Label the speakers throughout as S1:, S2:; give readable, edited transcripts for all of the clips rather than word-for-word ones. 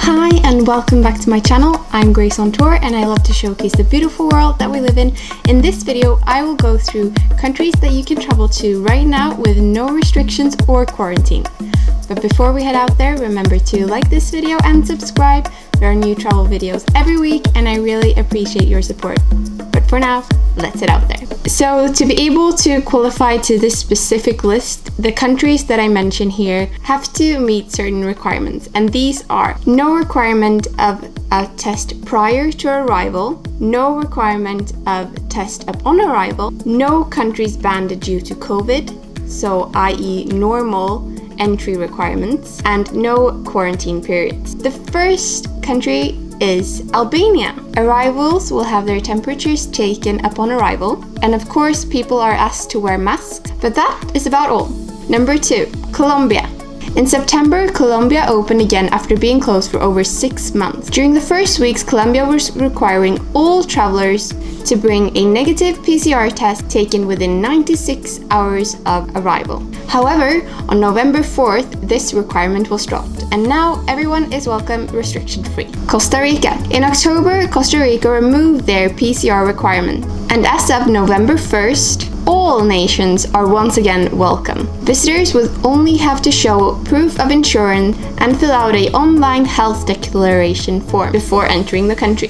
S1: Hi and welcome back to my channel. I'm Grace on Tour and I love to showcase the beautiful world that we live in. In this video, I will go through countries that you can travel to right now with no restrictions or quarantine. But before we head out there, remember to like this video and subscribe. There are new travel videos every week and I really appreciate your support. But for now, let's head out there. So to be able to qualify to this specific list, the countries that I mention here have to meet certain requirements, and these are no requirement of a test prior to arrival, no requirement of test upon arrival, no countries banned due to COVID, so i.e. normal entry requirements, and no quarantine periods. The first country is Albania. Arrivals will have their temperatures taken upon arrival, and of course people are asked to wear masks, but that is about all. Number 2, Colombia. In September, Colombia opened again after being closed for over 6 months. During the first weeks, Colombia was requiring all travelers to bring a negative PCR test taken within 96 hours of arrival. However, on November 4th, this requirement was dropped, and now everyone is welcome restriction-free. Costa Rica. In October, Costa Rica removed their PCR requirement, and as of November 1st, all nations are once again welcome. Visitors would only have to show proof of insurance and fill out an online health declaration form before entering the country.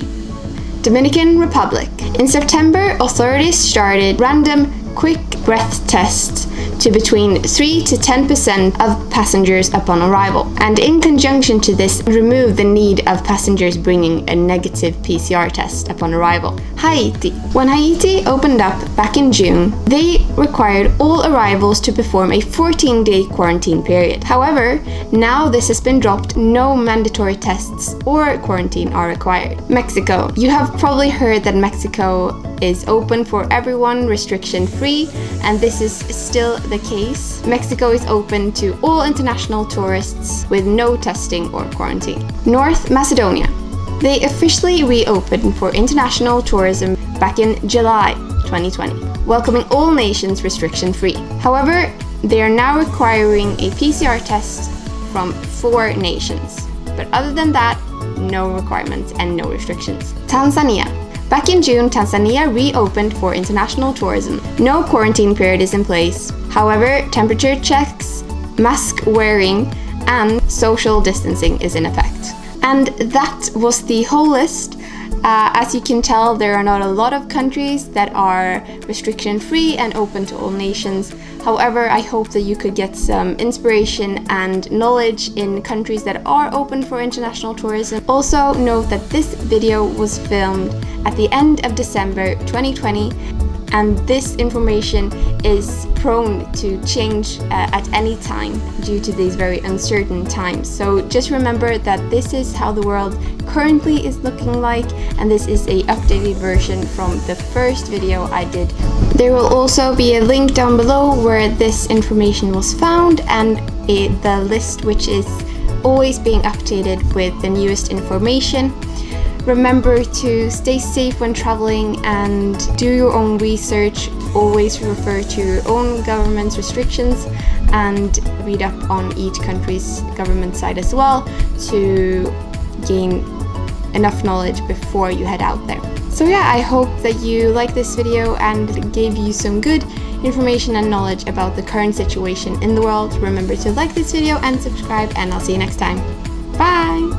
S1: Dominican Republic. In September, authorities started random quick breath tests to between 3 to 10% of passengers upon arrival, and in conjunction to this, removed the need of passengers bringing a negative PCR test upon arrival. Haiti. When Haiti opened up back in June, they required all arrivals to perform a 14-day quarantine period. However, now this has been dropped. No mandatory tests or quarantine are required. Mexico. You have probably heard that Mexico is open for everyone, restriction-free, and this is still the case. Mexico is open to all international tourists with no testing or quarantine. North Macedonia. They officially reopened for international tourism back in July 2020, welcoming all nations restriction-free. However, they are now requiring a PCR test from 4 nations. But other than that, no requirements and no restrictions. Tanzania. Back in June, Tanzania reopened for international tourism. No quarantine period is in place. However, temperature checks, mask wearing, and social distancing is in effect. And that was the whole list. As you can tell, there are not a lot of countries that are restriction-free and open to all nations. However, I hope that you could get some inspiration and knowledge in countries that are open for international tourism. Also, note that this video was filmed at the end of December 2020, and this information is prone to change at any time due to these very uncertain times. So just remember that this is how the world currently is looking like, and this is a updated version from the first video I did. There will also be a link down below where this information was found, and the list which is always being updated with the newest information. Remember to stay safe when traveling and do your own research. Always refer to your own government's restrictions and read up on each country's government site as well to gain enough knowledge before you head out there. So yeah, I hope that you liked this video and gave you some good information and knowledge about the current situation in the world. Remember to like this video and subscribe, and I'll see you next time. Bye!